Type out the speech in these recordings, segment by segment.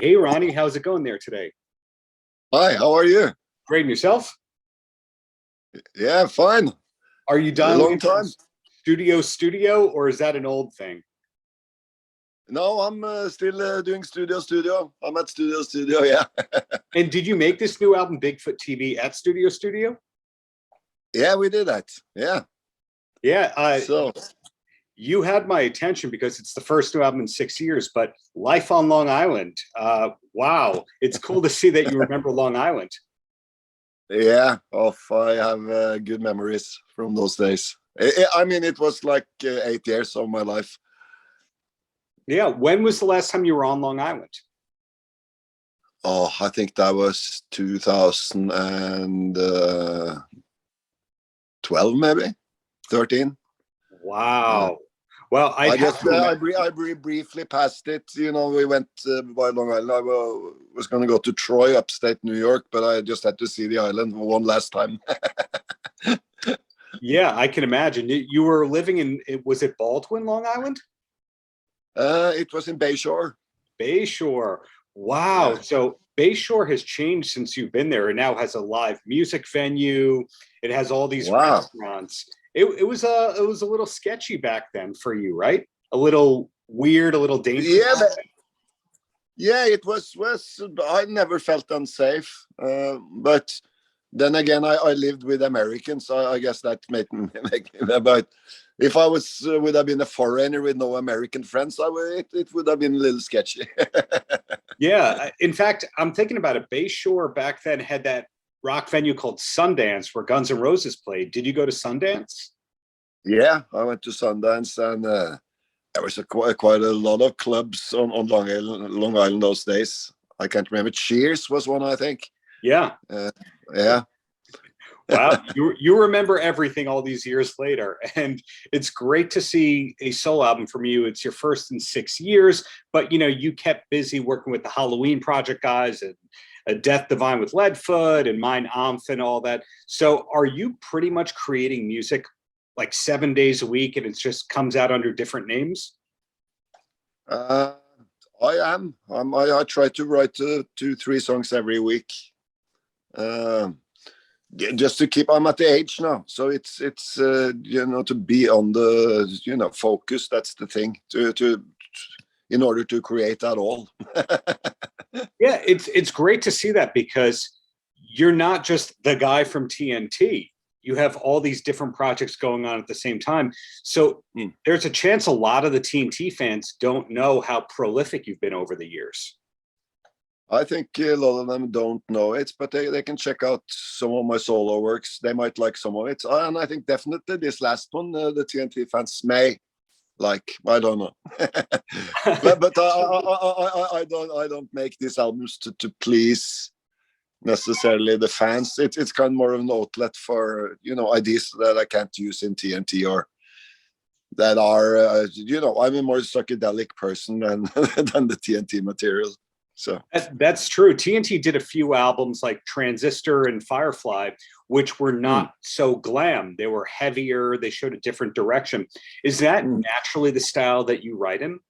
Hey, Ronnie, how's it going there today? Hi, how are you? Great, and yourself? Yeah, fine. Are you A dialing long in from time. studio, or is that an old thing? No, I'm still doing studio. I'm at studio, yeah. And did you make this new album, Bigfoot TV, at Studio? Yeah, we did that. Yeah. Yeah, So, you had my attention because it's the first new album in 6 years, but Life on Long Island. Wow, it's cool to see that you remember Long Island. yeah, I have good memories from those days. I mean, it was like 8 years of my life. Yeah, when was the last time you were on Long Island? Oh, I think that was 2012, maybe 13. Wow. Well, I'd I have just to imagine. briefly passed it. You know, we went by Long Island. I was going to go to Troy, upstate New York, but I just had to see the island one last time. Yeah, I can imagine. You were living in, was it Baldwin, Long Island? It was in Bayshore. Bayshore. Wow. Yeah. So Bayshore has changed since you've been there. It now has a live music venue. It has all these Wow. restaurants. It was a little sketchy back then for you, right? A little weird, a little dangerous. Yeah, yeah. It was. I never felt unsafe, but then again, I lived with Americans. So I guess that made me make. But if I would have been a foreigner with no American friends, it would have been a little sketchy. Yeah. In fact, I'm thinking about it. Bayshore back then had that rock venue called Sundance where Guns N' Roses played. Did you go to Sundance? Yeah, I went to Sundance, and there was quite a lot of clubs on Long Island those days. I can't remember. Cheers was one, I think. Yeah. Uh, yeah. Wow, you remember everything all these years later, and it's great to see a solo album from you. It's your first in 6 years, but you kept busy working with the Halloween Project guys and a Death Divine with Leadfoot and Mine Amph and all that. So, are you pretty much creating music like 7 days a week, and it just comes out under different names? Uh, I am. I try to write 2, 3 songs every week. Just to keep. I'm at the age now, so it's to be on the focus. That's the thing to in order to create at all. Yeah, it's great to see that because you're not just the guy from TNT. You have all these different projects going on at the same time. So there's a chance a lot of the TNT fans don't know how prolific you've been over the years. I think a lot of them don't know it, but they can check out some of my solo works. They might like some of it, and I think definitely this last one, the TNT fans may like. I don't know, but I don't make these albums to please necessarily the fans. It's kind of more of an outlet for ideas that I can't use in TNT or that are I'm a more psychedelic person than than the TNT material. So that's true. TNT did a few albums like Transistor and Firefly, which were not so glam. They were heavier. They showed a different direction. Is that naturally the style that you write in?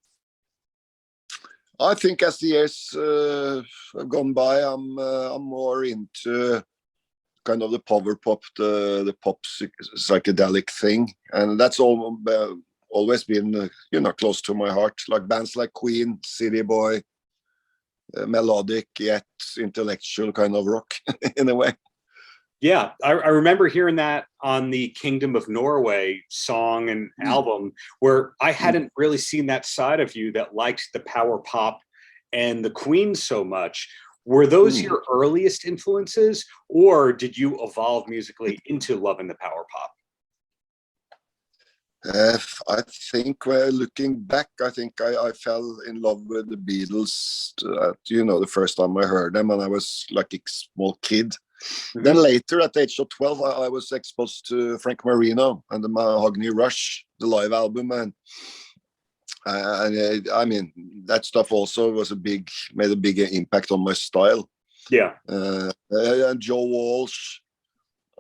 I think as the years have gone by, I'm more into kind of the power pop, the pop psychedelic thing, and that's always been close to my heart. Like bands like Queen, City Boy. Melodic yet intellectual kind of rock in a way. Yeah, I remember hearing that on the Kingdom of Norway song and album, where I hadn't really seen that side of you that liked the power pop and the Queen so much. Were those your earliest influences, or did you evolve musically into loving the power pop? I think looking back, I think I fell in love with the Beatles, the first time I heard them, and I was like a small kid. Then later, at the age of 12, I was exposed to Frank Marino and the Mahogany Rush, the live album, and I mean that stuff also made a big impact on my style. Yeah, and Joe Walsh.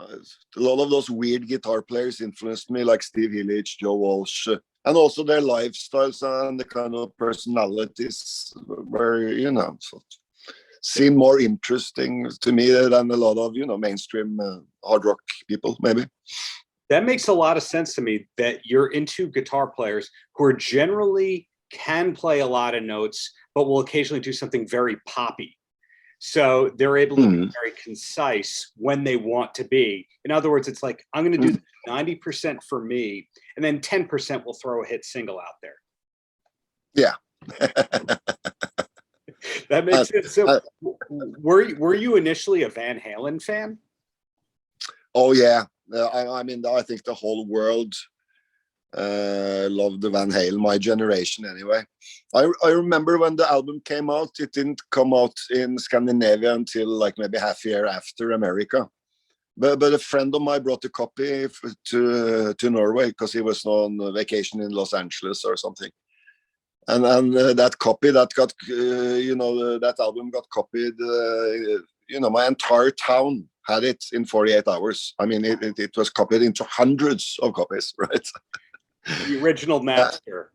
A lot of those weird guitar players influenced me, like Steve Schiltz, Joe Walsh, and also their lifestyles and the kind of personalities were, seem more interesting to me than a lot of, mainstream hard rock people, maybe. That makes a lot of sense to me, that you're into guitar players who are generally can play a lot of notes, but will occasionally do something very poppy. So they're able to be very concise when they want to be. In other words, it's like, I'm going to do 90% for me, and then 10% will throw a hit single out there. Yeah. That makes sense. So were you initially a Van Halen fan? Oh, yeah. I mean, I think the whole world loved the Van Halen, my generation anyway. I remember when the album came out, it didn't come out in Scandinavia until like maybe half a year after America. But a friend of mine brought a copy to Norway because he was on vacation in Los Angeles or something. And that copy that got, that album got copied, my entire town had it in 48 hours. I mean, it was copied into hundreds of copies, right? The original master.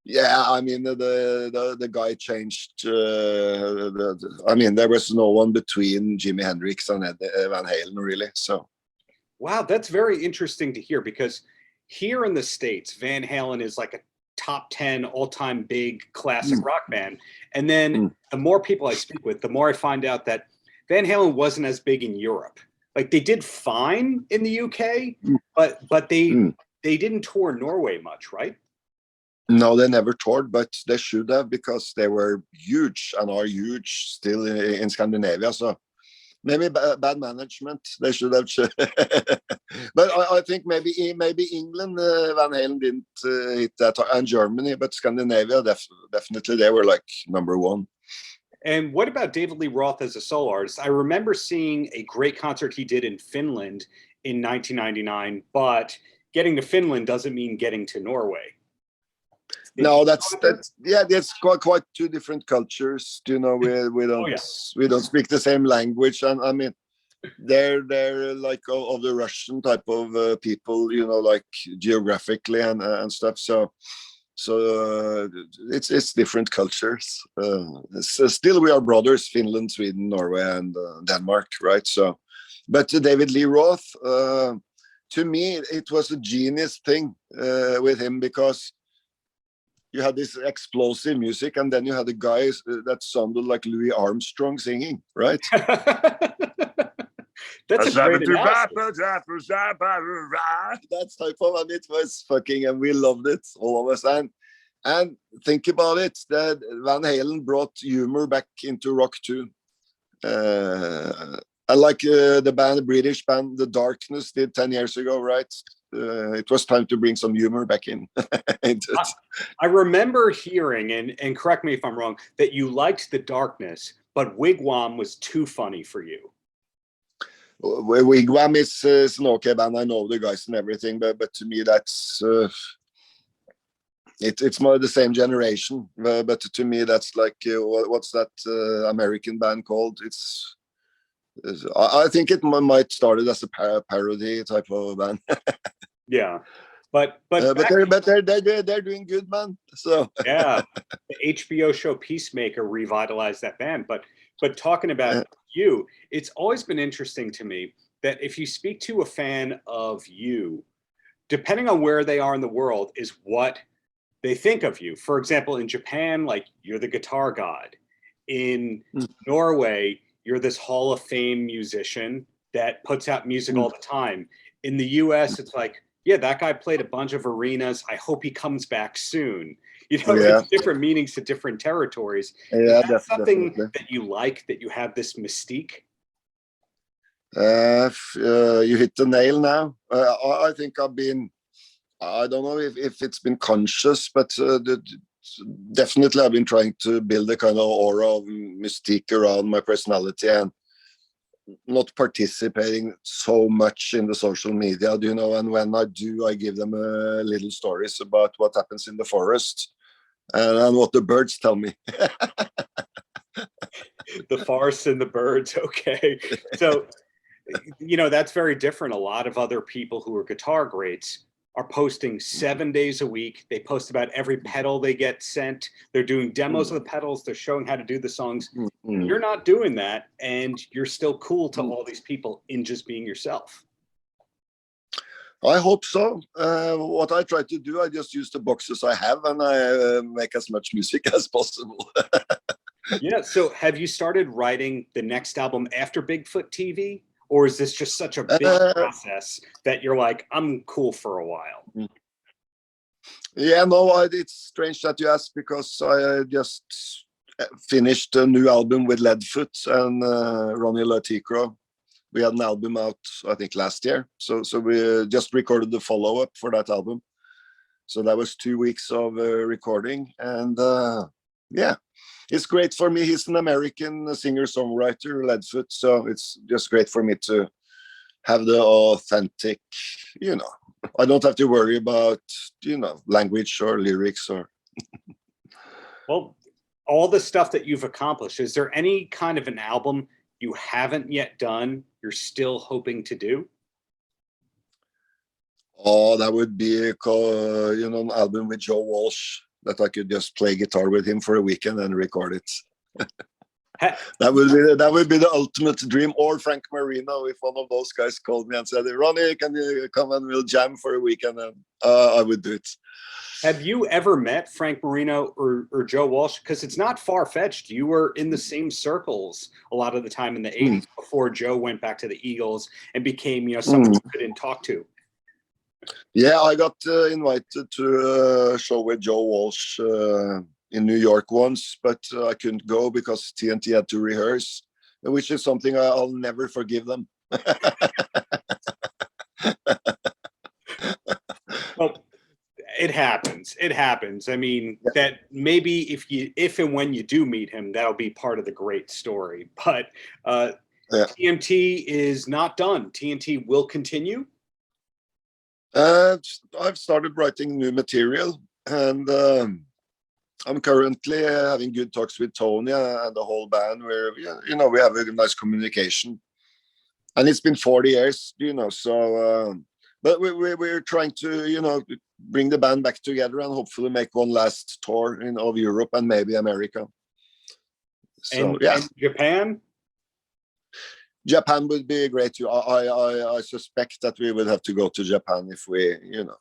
Yeah, I mean, the guy changed. I mean, there was no one between Jimi Hendrix and Van Halen, really. So, wow, that's very interesting to hear, because here in the States, Van Halen is like a top 10 all-time big classic rock band. And then the more people I speak with, the more I find out that Van Halen wasn't as big in Europe. Like, they did fine in the UK, but they didn't tour Norway much, right? No, they never toured, but they should have, because they were huge and are huge still in Scandinavia. So maybe bad management. They should have. But I think maybe England, Van Halen didn't hit that, and Germany, but Scandinavia definitely they were like number one. And what about David Lee Roth as a solo artist? I remember seeing a great concert he did in Finland in 1999, but getting to Finland doesn't mean getting to Norway. No, that's quite two different cultures. We don't speak the same language, and I mean, they're like of the Russian type of people, like geographically and stuff. So it's different cultures. Still, we are brothers: Finland, Sweden, Norway, and Denmark, right? So, but David Lee Roth, to me, it was a genius thing with him, because you had this explosive music, and then you had the guys that sounded like Louis Armstrong singing, right? That's a great analysis. That's type of, and it was fucking, and we loved it, all of us. And think about it, that Van Halen brought humor back into rock too. And like the British band, The Darkness did 10 years ago, right? It was time to bring some humor back in. I remember hearing, and correct me if I'm wrong, that you liked The Darkness, but Wigwam was too funny for you. Wigwam is an okay band. I know the guys and everything, but to me that's it's more the same generation. But to me that's like what's that American band called? I think it might started as a parody type of band. Yeah, but they're doing good, man. So yeah, the HBO show Peacemaker revitalized that band. But talking about you, it's always been interesting to me that if you speak to a fan of you, depending on where they are in the world, is what they think of you. For example, in Japan, like, you're the guitar god. In Norway, you're this Hall of Fame musician that puts out music all the time. In the US, it's like, yeah, that guy played a bunch of arenas. I hope he comes back soon. It's different meanings to different territories. Yeah, is that something that you like, that you have this mystique? You hit the nail now. I think I don't know if it's been conscious, but definitely I've been trying to build a kind of aura of mystique around my personality, and not participating so much in the social media, and when I do, I give them little stories about what happens in the forest and what the birds tell me. The forest and the birds. Okay. So, that's very different. A lot of other people who are guitar greats are posting 7 days a week. They post about every pedal they get sent. They're doing demos of the pedals. They're showing how to do the songs. You're not doing that, and you're still cool to all these people in just being yourself. I hope so. What I try to do, I just use the boxes I have, and I make as much music as possible. Yeah. So have you started writing the next album after Bigfoot TV? Or is this just such a big process that you're like, I'm cool for a while? Yeah, no, it's strange that you ask, because I just finished a new album with Leadfoot and Ronni Tekrø. We had an album out, I think, last year. So we just recorded the follow-up for that album. So that was 2 weeks of recording. And yeah, it's great for me. He's an American singer-songwriter, Leadfoot. So it's just great for me to have the authentic, you know, I don't have to worry about, you know, language or lyrics or. Well, all the stuff that you've accomplished, is there any kind of an album you haven't yet done, you're still hoping to do? Oh, that would be, you know, an album with Joe Walsh, that I could just play guitar with him for a weekend and record it. That would be the ultimate dream. Or Frank Marino, if one of those guys called me and said, Ronni, can you come and we'll jam for a weekend? And I would do it. Have you ever met Frank Marino or Joe Walsh? Because it's not far-fetched. You were in the same circles a lot of the time in the 80s before Joe went back to the Eagles and became, you know, someone you couldn't talk to. Yeah, I got invited to a show with Joe Walsh in New York once, but I couldn't go because TNT had to rehearse, which is something I'll never forgive them. Well, it happens. It happens. I mean, that maybe if and when you do meet him, that'll be part of the great story. But TNT is not done. TNT will continue. I've started writing new material, and I'm currently having good talks with Tony and the whole band, where, you know, we have a nice communication. And it's been 40 years, you know, so but we're trying to, you know, bring the band back together and hopefully make one last tour of Europe and maybe America. So and Japan? Japan would be great too. I suspect that we would have to go to Japan if we, you know.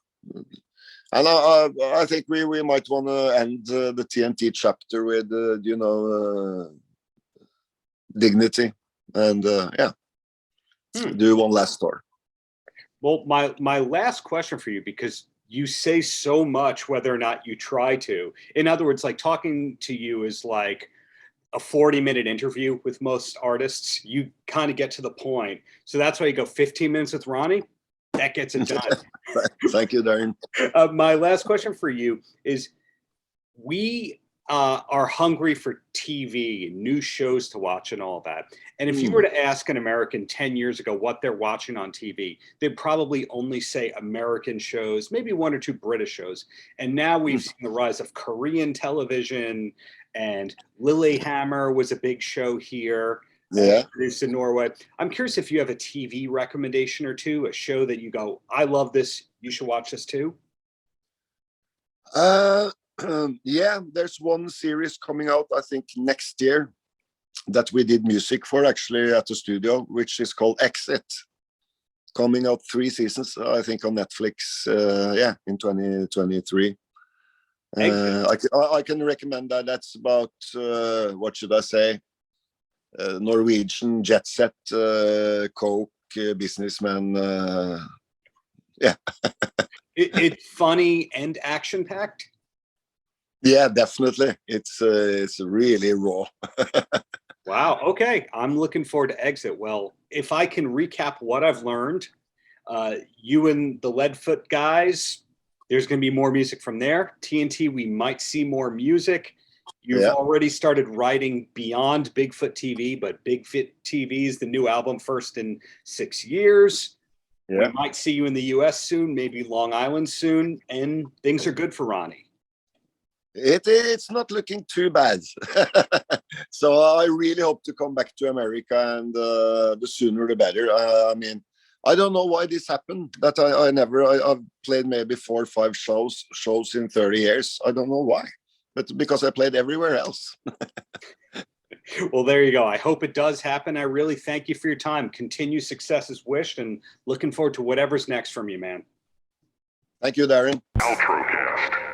And I think we might want to end the TNT chapter with, you know, dignity, and do one last tour. Well, my last question for you, because you say so much whether or not you try to. In other words, like, talking to you is like a 40-minute interview with most artists. You kind of get to the point. So that's why you go 15 minutes with Ronni. That gets it done. Thank you, Darren. My last question for you is, we are hungry for TV and new shows to watch and all that. And if you were to ask an American 10 years ago what they're watching on TV, they'd probably only say American shows, maybe one or two British shows. And now we've seen the rise of Korean television, and Lillehammer was a big show here. Produced in Norway. I'm curious if you have a TV recommendation or two, a show that you go, I love this, you should watch this too. Yeah, there's one series coming out, I think, next year, that we did music for actually at the studio, which is called Exit. Coming out 3 seasons, I think, on Netflix, in 2023. I can recommend that. That's about, what should I say, Norwegian jet set, coke, businessman. It's funny and action-packed. Yeah, definitely. It's really raw. Wow. Okay. I'm looking forward to Exit. Well, if I can recap what I've learned, you and the Leadfoot guys, there's going to be more music from there. TNT, we might see more music. You've already started writing beyond Bigfoot TV, but Bigfoot TV is the new album, first in 6 years. We might see you in the US soon, maybe Long Island soon, and things are good for Ronni. It's not looking too bad. So I really hope to come back to America, and the sooner the better. I mean, I don't know why this happened. That I've played maybe 4 or 5 shows in 30 years. I don't know why, but because I played everywhere else. Well, there you go. I hope it does happen. I really thank you for your time. Continue success as wished, and looking forward to whatever's next from you, man. Thank you, Darren. Paltrocast.